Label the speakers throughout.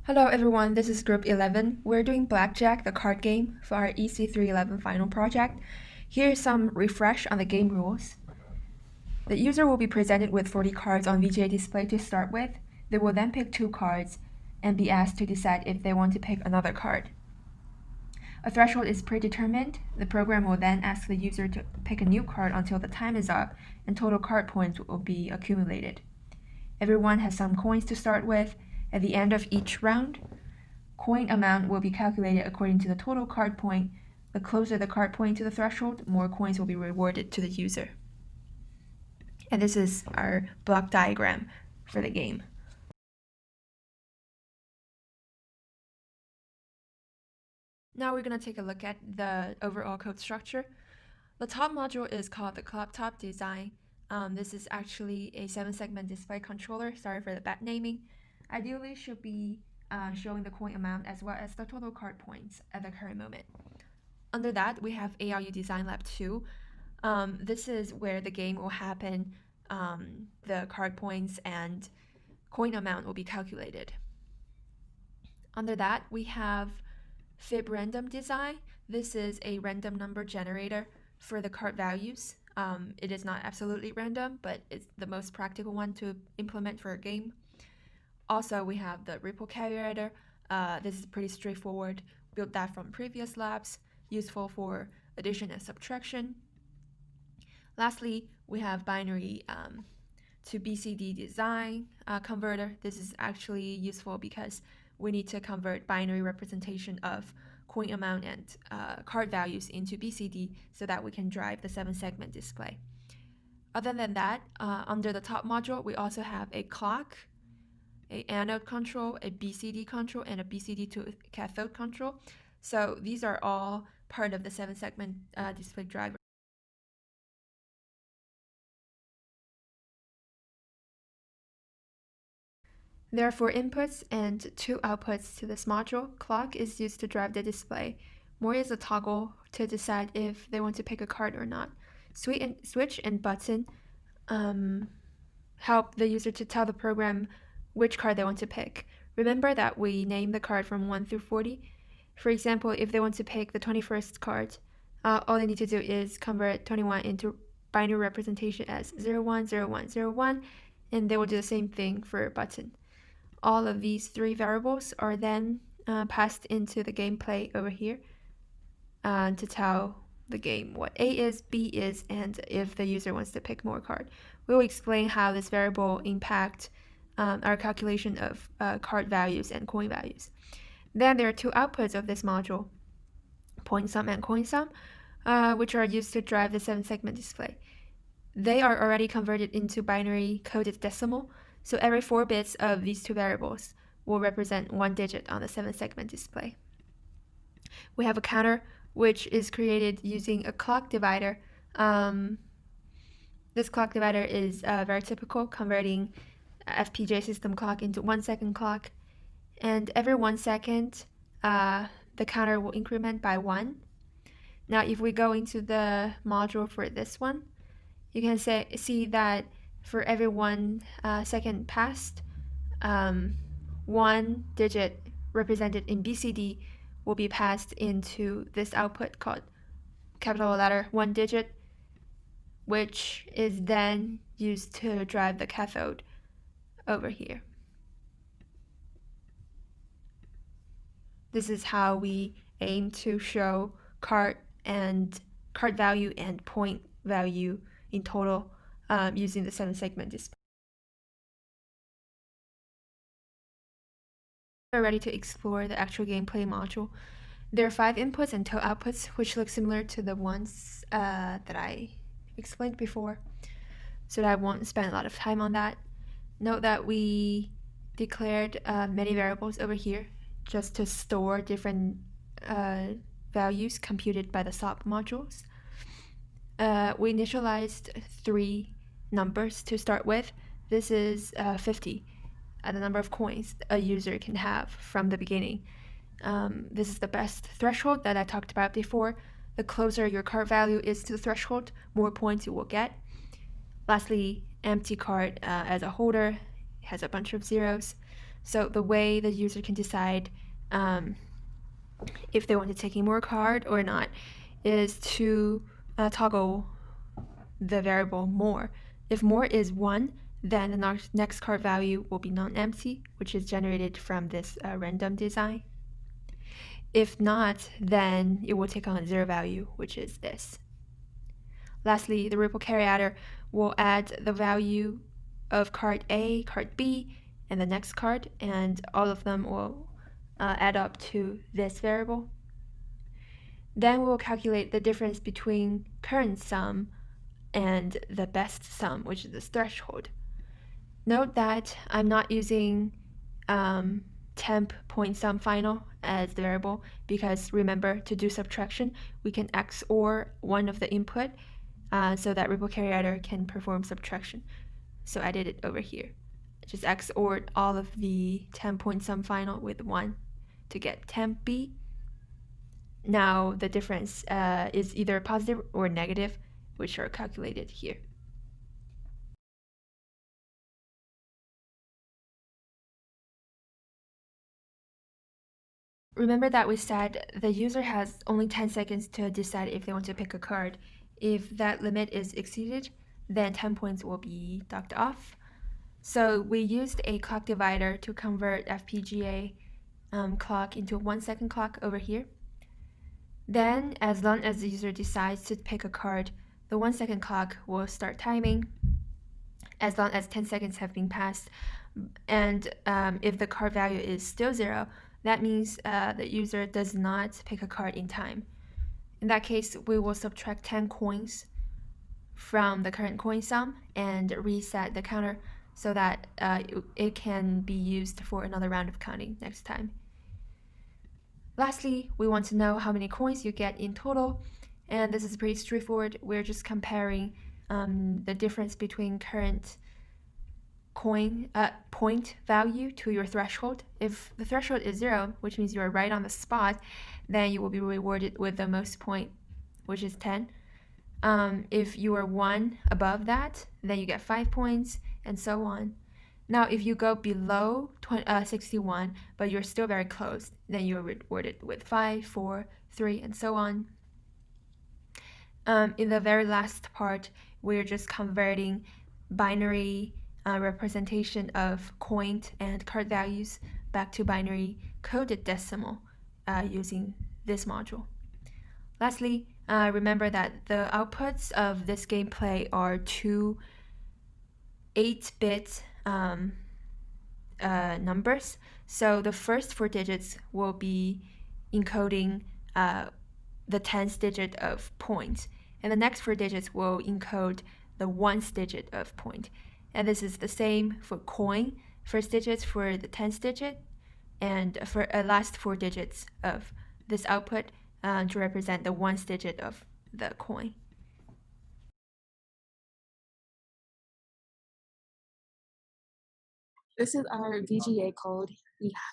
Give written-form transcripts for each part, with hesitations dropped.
Speaker 1: Hello everyone, this is Group 11. We're doing Blackjack, the card game, for our EC311 final project. Here's some refresh on the game rules. The user will be presented with 40 cards on VGA display to start with. They will then pick 2 cards and be asked to decide if they want to pick another card. A threshold is predetermined. The program will then ask the user to pick a new card until the time is up and total card points will be accumulated. Everyone has some coins to start with. At the end of each round, coin amount will be calculated according to the total card point. The closer the card point to the threshold, more coins will be rewarded to the user. And this is our block diagram for the game. Now we're going to take a look at the overall code structure. The top module is called the laptop design. This is actually a 7-segment display controller. Sorry for the bad naming. Ideally should be showing the coin amount as well as the total card points at the current moment. Under that, we have ARU Design Lab 2. This is where the game will happen. The card points and coin amount will be calculated. Under that, we have Fib Random Design. This is a random number generator for the card values. It is not absolutely random, but it's the most practical one to implement for a game. Also, we have the Ripple Calculator. This is pretty straightforward. Built that from previous labs, useful for addition and subtraction. Lastly, we have binary to BCD design converter. This is actually useful because we need to convert binary representation of coin amount and card values into BCD so that we can drive the 7-segment display. Other than that, under the top module, we also have a clock, a anode control, a BCD control, and a BCD to cathode control. So these are all part of the 7-segment display driver. There are 4 inputs and 2 outputs to this module. Clock is used to drive the display. More is a toggle to decide if they want to pick a card or not. Switch and button help the user to tell the program which card they want to pick. Remember that we name the card from 1 through 40. For example, if they want to pick the 21st card, all they need to do is convert 21 into binary representation as 010101, and they will do the same thing for button. All of these 3 variables are then passed into the gameplay over here to tell the game what A is, B is, and if the user wants to pick more card. We'll explain how this variable impact our calculation of card values and coin values. Then there are 2 outputs of this module, point sum and coin sum, which are used to drive the 7-segment display. They are already converted into binary coded decimal, so every 4 bits of these 2 variables will represent 1 digit on the 7-segment display. We have a counter, which is created using a clock divider. This clock divider is very typical, converting FPGA system clock into 1-second clock, and every 1 second the counter will increment by 1. Now if we go into the module for this one, you can see that for every 1 second passed, 1 digit represented in BCD will be passed into this output called capital letter 1 digit, which is then used to drive the cathode over here. This is how we aim to show card value and point value in total using the 7-segment display. We're ready to explore the actual gameplay module. There are 5 inputs and 2 outputs, which look similar to the ones that I explained before, so that I won't spend a lot of time on that. Note that we declared many variables over here just to store different values computed by the sub modules. We initialized 3 numbers to start with. This is 50, the number of coins a user can have from the beginning. This is the best threshold that I talked about before. The closer your card value is to the threshold, more points you will get. Lastly, empty card as a holder has a bunch of zeros. So the way the user can decide if they want to take in more card or not is to toggle the variable more. If more is 1, then the next card value will be non-empty, which is generated from this random design. If not, then it will take on a 0 value, which is this. Lastly, the ripple carry adder will add the value of card A, card B, and the next card, and all of them will add up to this variable. Then we'll calculate the difference between current sum and the best sum, which is this threshold. Note that I'm not using temp point sum final as the variable because remember, to do subtraction, we can XOR one of the input so that ripple carry adder can perform subtraction. So I did it over here. Just XORed all of the temp point sum final with 1 to get temp B. Now the difference is either positive or negative, which are calculated here. Remember that we said the user has only 10 seconds to decide if they want to pick a card. If that limit is exceeded, then 10 points will be docked off. So we used a clock divider to convert FPGA clock into a 1-second clock over here. Then, as long as the user decides to pick a card, the 1-second clock will start timing as long as 10 seconds have been passed. And if the card value is still 0, that means the user does not pick a card in time. In that case, we will subtract 10 coins from the current coin sum and reset the counter so that it can be used for another round of counting next time. Lastly, we want to know how many coins you get in total, and this is pretty straightforward. We're just comparing the difference between current coin point value to your threshold. If the threshold is 0, which means you are right on the spot, then you will be rewarded with the most point, which is 10. If you are 1 above that, then you get 5 points, and so on. Now, if you go below 61, but you're still very close, then you're rewarded with 5, 4, 3, and so on. In the very last part, we're just converting binary representation of coin and card values back to binary coded decimal using this module. Lastly, remember that the outputs of this gameplay are two 8-bit numbers. So the first 4 digits will be encoding the 10th digit of point, and the next 4 digits will encode the 1st digit of point. And this is the same for coin, first digits for the 10th digit, and for last 4 digits of this output to represent the 1st digit of the coin.
Speaker 2: This is our VGA code.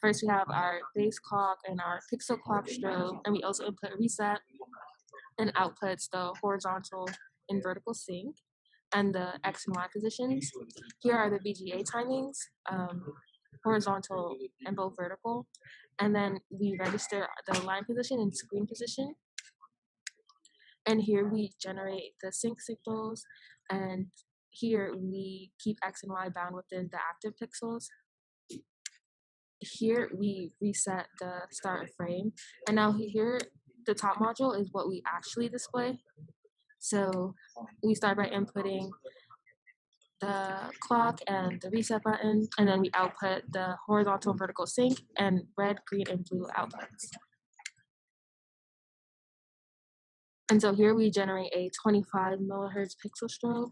Speaker 2: First we have our base clock and our pixel clock strobe, and we also input reset and outputs the horizontal and vertical sync and the X and Y positions. Here are the VGA timings, horizontal and both vertical. And then we register the line position and screen position. And here we generate the sync signals, and here we keep X and Y bound within the active pixels. Here we reset the start frame, and now here the top module is what we actually display. So we start by inputting the clock and the reset button, and then we output the horizontal and vertical sync and red, green, and blue outputs. And so here we generate a 25 millihertz pixel strobe,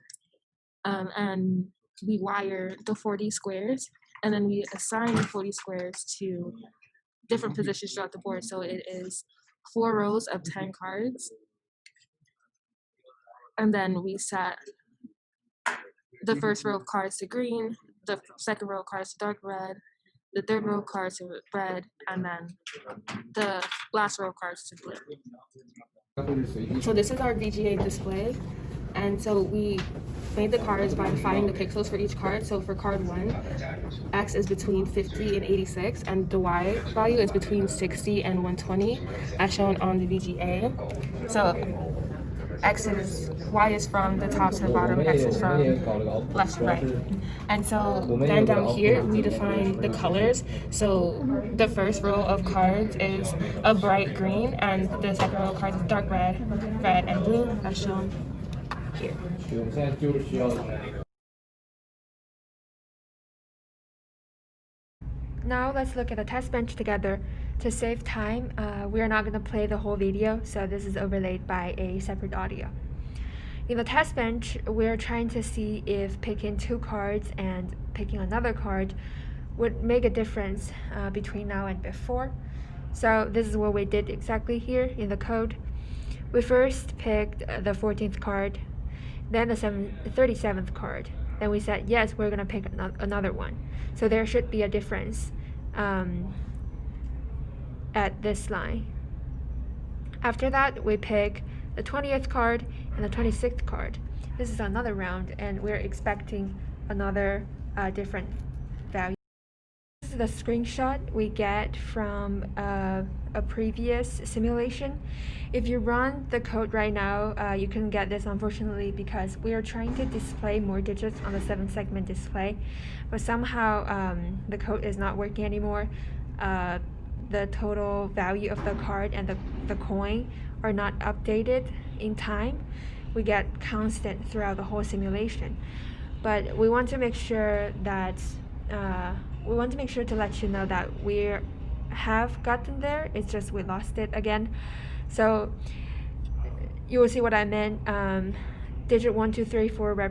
Speaker 2: and we wire the 40 squares, and then we assign the 40 squares to different positions throughout the board. So it is 4 rows of 10 cards. And then we set the first row of cards to green, the second row of cards to dark red, the third row of cards to red, and then the last row of cards to blue. So this is our VGA display. And so we made the cards by defining the pixels for each card. So for card 1, X is between 50 and 86, and the Y value is between 60 and 120, as shown on the VGA. So Y is from the top to the bottom, X is from left to right. And so then down here, we define the colors. So the first row of cards is a bright green, and the second row of cards is dark red, red, and blue, as shown here.
Speaker 1: Now let's look at the test bench together. To save time, we are not going to play the whole video, so this is overlaid by a separate audio. In the test bench, we're trying to see if picking 2 cards and picking another card would make a difference between now and before. So this is what we did exactly here in the code. We first picked the 14th card, then the 37th card. Then we said, yes, we're going to pick another one. So there should be a difference at this line. After that, we pick the 20th card and the 26th card. This is another round, and we're expecting another different value. This is the screenshot we get from a previous simulation. If you run the code right now, you couldn't get this, unfortunately, because we are trying to display more digits on the 7-segment display, but somehow the code is not working anymore. The total value of the card and the coin are not updated in time. We get constant throughout the whole simulation, but we want to make sure that to let you know that we have gotten there. It's just we lost it again. So you will see what I meant. Digit 1, 2, 3, 4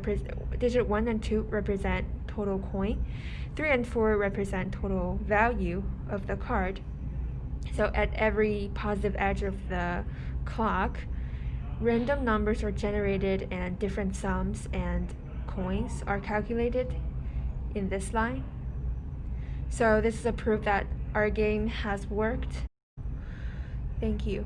Speaker 1: digit 1 and 2 represent total coin. 3 and 4 represent total value of the card. So at every positive edge of the clock, random numbers are generated and different sums and coins are calculated in this line. So this is a proof that our game has worked. Thank you.